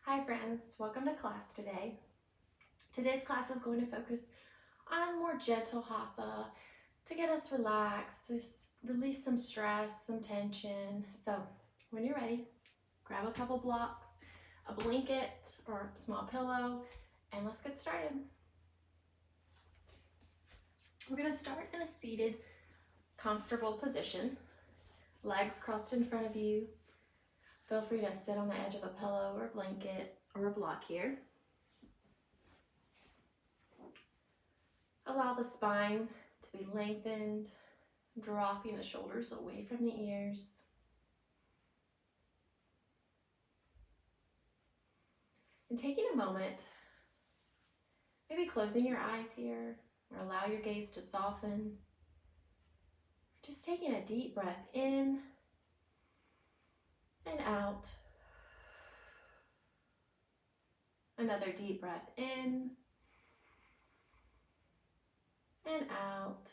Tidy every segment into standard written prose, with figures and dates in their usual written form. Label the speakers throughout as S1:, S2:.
S1: Hi friends, welcome to class today. Today's class is going to focus on more gentle Hatha to get us relaxed, to release some stress, some tension. So when you're ready, grab a couple blocks, a blanket or a small pillow, and let's get started. We're going to start in a seated, comfortable position, legs crossed in front of you. Feel free to sit on the edge of a pillow or a blanket or a block here. Allow the spine to be lengthened, dropping the shoulders away from the ears. And taking a moment, maybe closing your eyes here, or allow your gaze to soften. Just taking a deep breath in and out. Another deep breath in and out.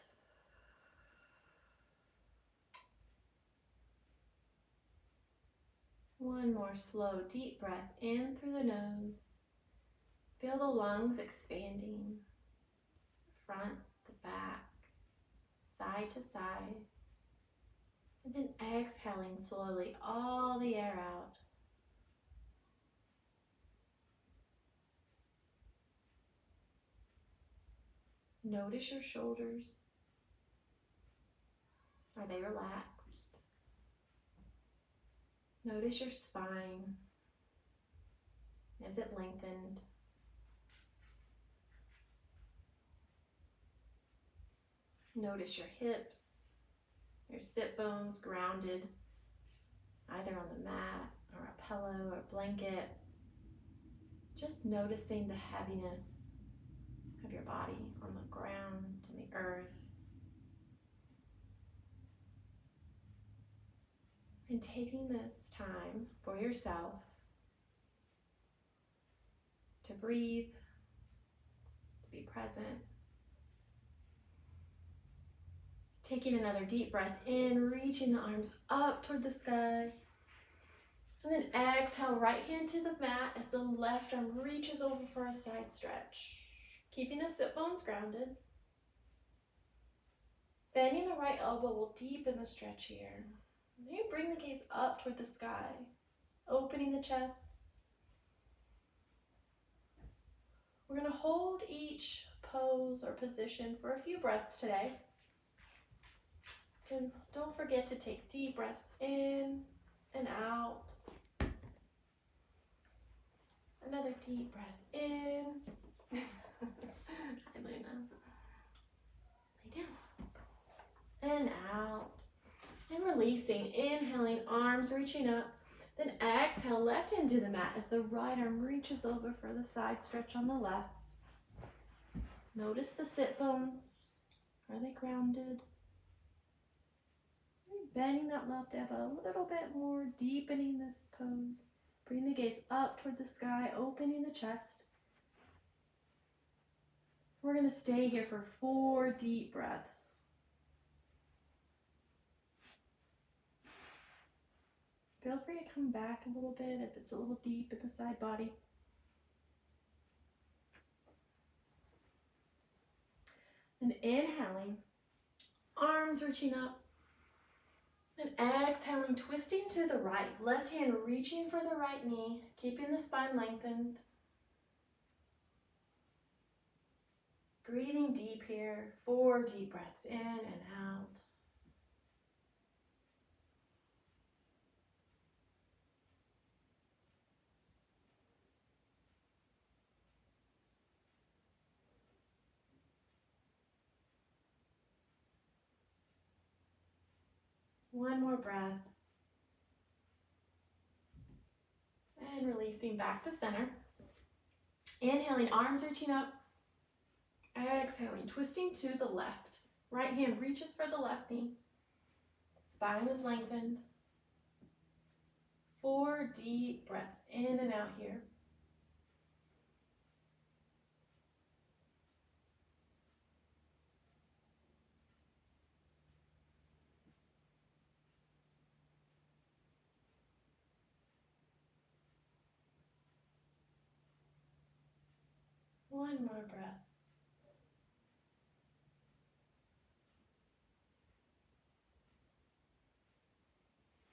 S1: One more slow, deep breath in through the nose. Feel the lungs expanding, front, the back, side to side. And then exhaling slowly all the air out. Notice your shoulders. Are they relaxed? Notice your spine. Is it lengthened? Notice your hips, your sit bones grounded, either on the mat or a pillow or blanket. Just noticing the heaviness of your body on the ground and the earth. And taking this time for yourself to breathe, to be present. Taking another deep breath in, reaching the arms up toward the sky. And then exhale, right hand to the mat as the left arm reaches over for a side stretch. Keeping the sit bones grounded. Bending the right elbow will deepen the stretch here. Then you bring the gaze up toward the sky, opening the chest. We're going to hold each pose or position for a few breaths today. So don't forget to take deep breaths in and out. Another deep breath in. Hi, Luna. Lay down. And out. And releasing. Inhaling, arms reaching up. Then exhale, left hand to the mat as the right arm reaches over for the side stretch on the left. Notice the sit bones. Are they grounded? Bending that left elbow a little bit more, deepening this pose. Bring the gaze up toward the sky, opening the chest. We're going to stay here for 4 deep breaths. Feel free to come back a little bit if it's a little deep in the side body. And inhaling, arms reaching up. And exhaling, twisting to the right. Left hand reaching for the right knee, keeping the spine lengthened. Breathing deep here. 4 deep breaths in and out. One more breath. And releasing back to center. Inhaling, arms reaching up. Exhaling, twisting to the left. Right hand reaches for the left knee. Spine is lengthened. 4 deep breaths in and out here. One more breath.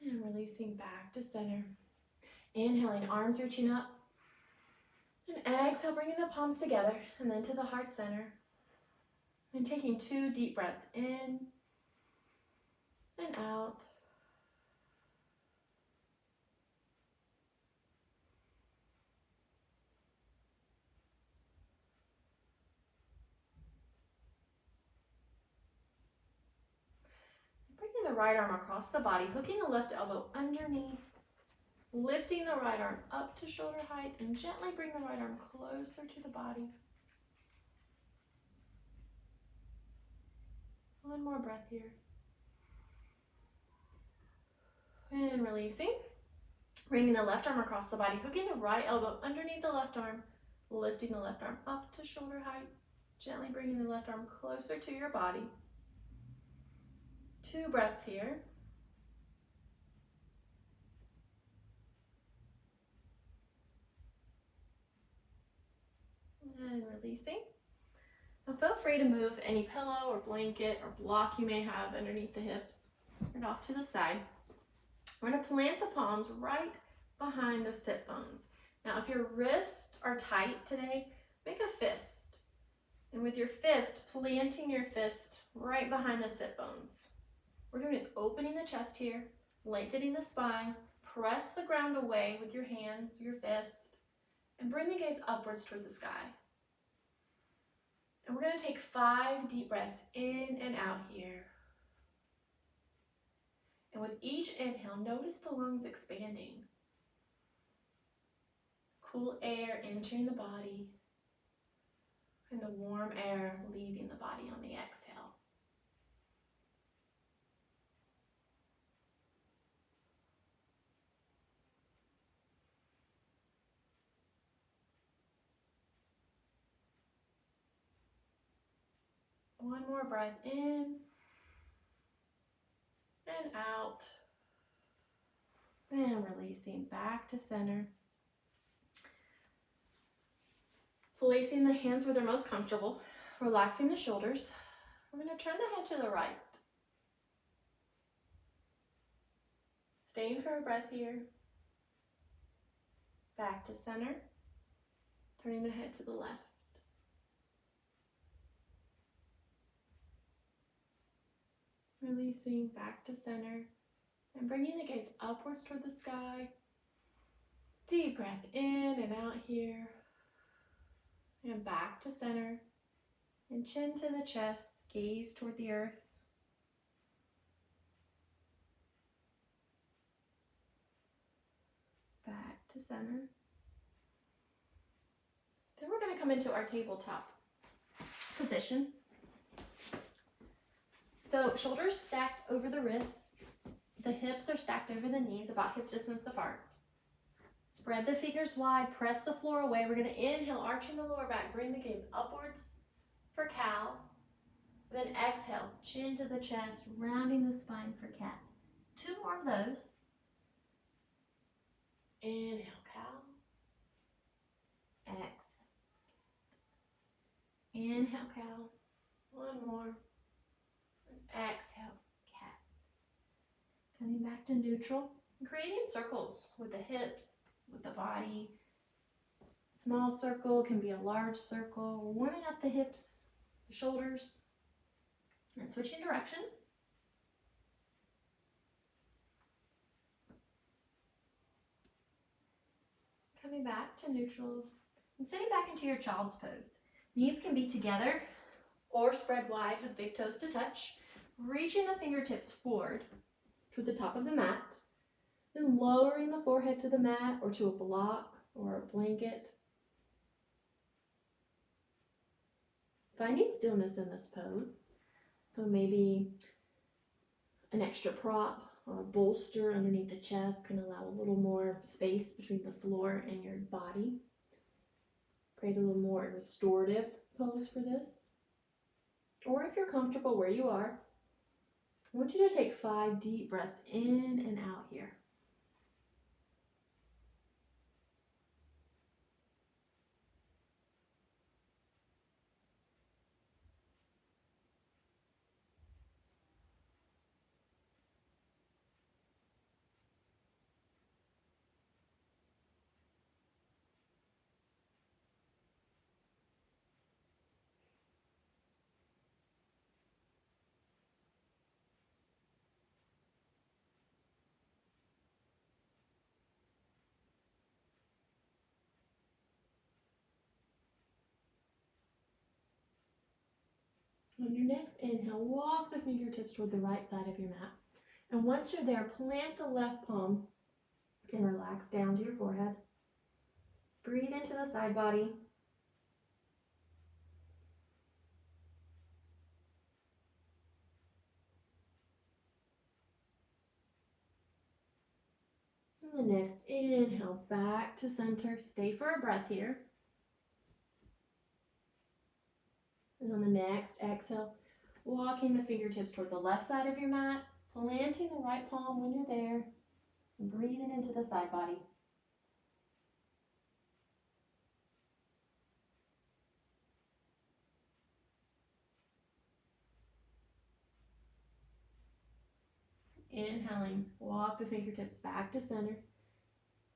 S1: And releasing back to center. Inhaling, arms reaching up. And exhale, bringing the palms together and then to the heart center. And taking 2 deep breaths in and out. Bringing the right arm across the body, hooking the left elbow underneath. Lifting the right arm up to shoulder height and gently bring the right arm closer to the body. One more breath here. And releasing. Bringing the left arm across the body, hooking the right elbow underneath the left arm, lifting the left arm up to shoulder height, gently bringing the left arm closer to your body. 2 breaths here. And releasing. Now feel free to move any pillow or blanket or block you may have underneath the hips and off to the side. We're going to plant the palms right behind the sit bones. Now if your wrists are tight today, make a fist. And with your fist, planting your fist right behind the sit bones. What we're doing is opening the chest here, lengthening the spine, press the ground away with your hands, your fist, and bring the gaze upwards toward the sky. And we're going to take 5 deep breaths in and out here. And with each inhale, notice the lungs expanding. Cool air entering the body, and the warm air leaving the body on the exhale. One more breath in and out. And releasing back to center. Placing the hands where they're most comfortable, relaxing the shoulders. We're going to turn the head to the right. Staying for a breath here. Back to center. Turning the head to the left. Releasing back to center and bringing the gaze upwards toward the sky. Deep breath in and out here. And back to center. And chin to the chest, gaze toward the earth. Back to center. Then we're going to come into our tabletop position. So shoulders stacked over the wrists. The hips are stacked over the knees, about hip distance apart. Spread the fingers wide, press the floor away. We're going to inhale, arching the lower back, bring the gaze upwards for cow. Then exhale, chin to the chest, rounding the spine for cat. 2 more of those. Inhale, cow. Exhale. Inhale, cow. 1 more. Exhale, cat. Coming back to neutral. Creating circles with the hips, with the body. Small circle can be a large circle. Warming up the hips, the shoulders, and switching directions. Coming back to neutral and sitting back into your child's pose. Knees can be together or spread wide with big toes to touch. Reaching the fingertips forward to the top of the mat. Then lowering the forehead to the mat or to a block or a blanket. Finding stillness in this pose. So maybe an extra prop or a bolster underneath the chest can allow a little more space between the floor and your body. Create a little more restorative pose for this. Or if you're comfortable where you are, I want you to take 5 deep breaths in and out here. On your next inhale, walk the fingertips toward the right side of your mat. And once you're there, plant the left palm and relax down to your forehead. Breathe into the side body. And the next inhale, back to center. Stay for a breath here. And on the next exhale, walking the fingertips toward the left side of your mat, planting the right palm when you're there, and breathing into the side body. Inhaling, walk the fingertips back to center.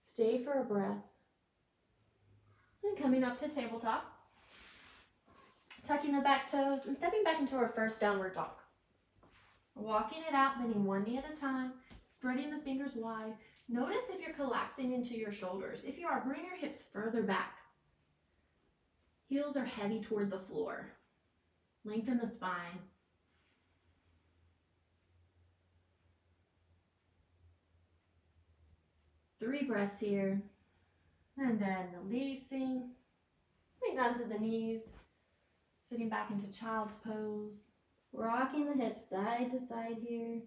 S1: Stay for a breath. And coming up to tabletop. Tucking the back toes and stepping back into our first downward dog. Walking it out, bending one knee at a time, spreading the fingers wide. Notice if you're collapsing into your shoulders. If you are, bring your hips further back. Heels are heavy toward the floor. Lengthen the spine. Three breaths here. And then releasing. Coming down to the knees. Sitting back into child's pose. Rocking the hips side to side here.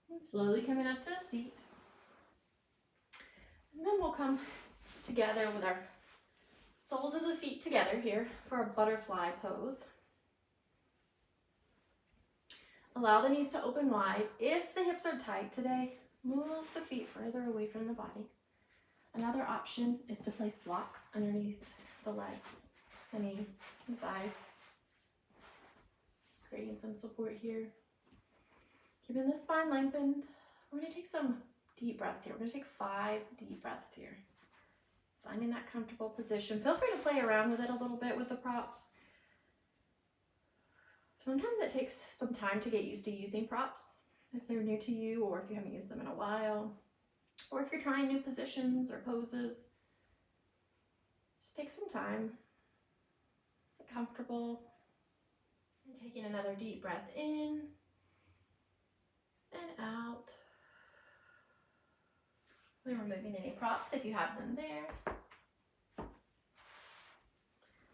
S1: And slowly coming up to a seat. And then we'll come together with our soles of the feet together here for a butterfly pose. Allow the knees to open wide. If the hips are tight today, move the feet further away from the body. Another option is to place blocks underneath the legs, the knees, the thighs. Creating some support here. Keeping the spine lengthened. We're going to take some deep breaths here. We're going to take 5 deep breaths here. Finding that comfortable position. Feel free to play around with it a little bit with the props. Sometimes it takes some time to get used to using props if they're new to you or if you haven't used them in a while, or if you're trying new positions or poses. Just take some time, get comfortable, and taking another deep breath in and out. And removing any props if you have them there.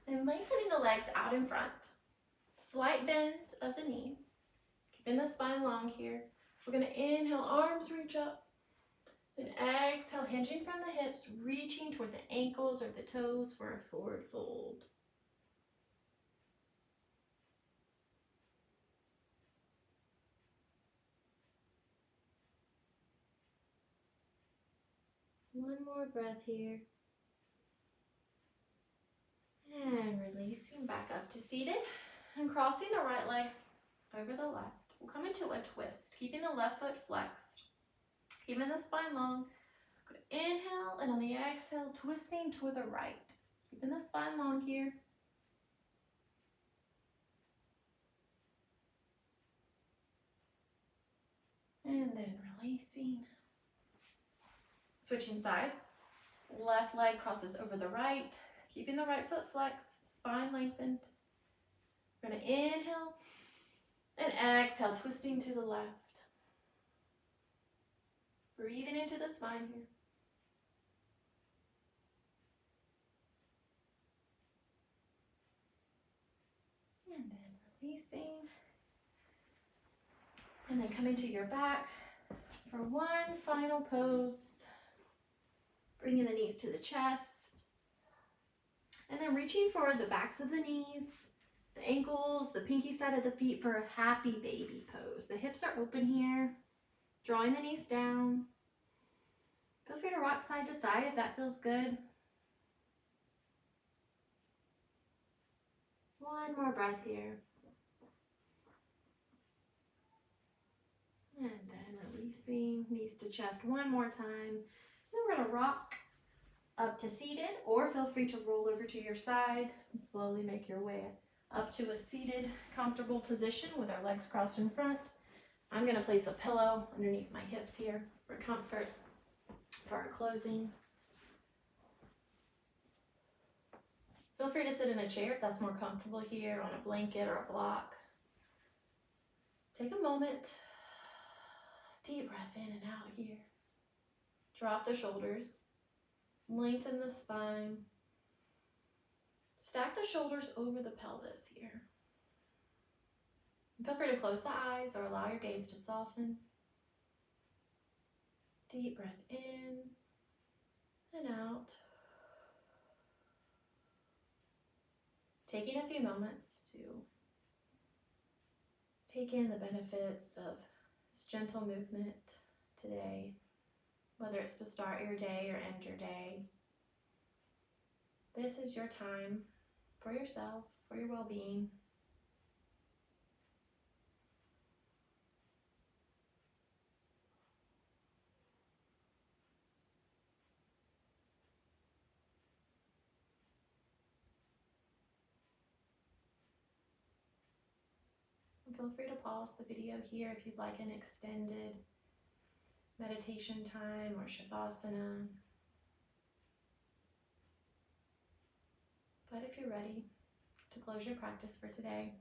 S1: And lengthening the legs out in front. Slight bend of the knees. Keeping the spine long here. We're going to inhale, arms reach up. Then exhale, hinging from the hips, reaching toward the ankles or the toes for a forward fold. One more breath here. And releasing back up to seated. And crossing the right leg over the left. We'll come into a twist, keeping the left foot flexed. Keeping the spine long. Inhale, and on the exhale, twisting to the right. Keeping the spine long here. And then releasing. Switching sides. Left leg crosses over the right. Keeping the right foot flexed, spine lengthened. We're going to inhale and exhale, twisting to the left. Breathing into the spine here. And then releasing. And then coming to your back for one final pose. Bringing the knees to the chest. And then reaching for the backs of the knees, the ankles, the pinky side of the feet for a happy baby pose. The hips are open here. Drawing the knees down. Feel free to rock side to side if that feels good. One more breath here. And then releasing, knees to chest one more time. Then we're going to rock up to seated, or feel free to roll over to your side and slowly make your way up to a seated, comfortable position with our legs crossed in front. I'm going to place a pillow underneath my hips here for comfort for our closing. Feel free to sit in a chair if that's more comfortable here, on a blanket or a block. Take a moment, deep breath in and out here. Drop the shoulders, lengthen the spine. Stack the shoulders over the pelvis here. Feel free to close the eyes or allow your gaze to soften. Deep breath in and out. Taking a few moments to take in the benefits of this gentle movement today, whether it's to start your day or end your day. This is your time for yourself, for your well-being. Feel free to pause the video here if you'd like an extended meditation time or shavasana. But if you're ready to close your practice for today,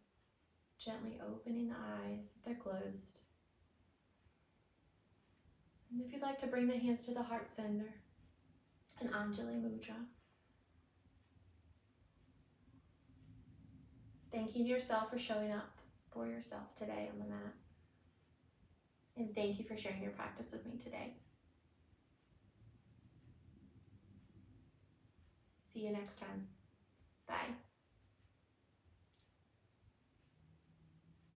S1: gently opening the eyes if they're closed. And if you'd like to bring the hands to the heart center, an Anjali Mudra. Thanking yourself for showing up for yourself today on the mat. And thank you for sharing your practice with me today. See you next time. Bye.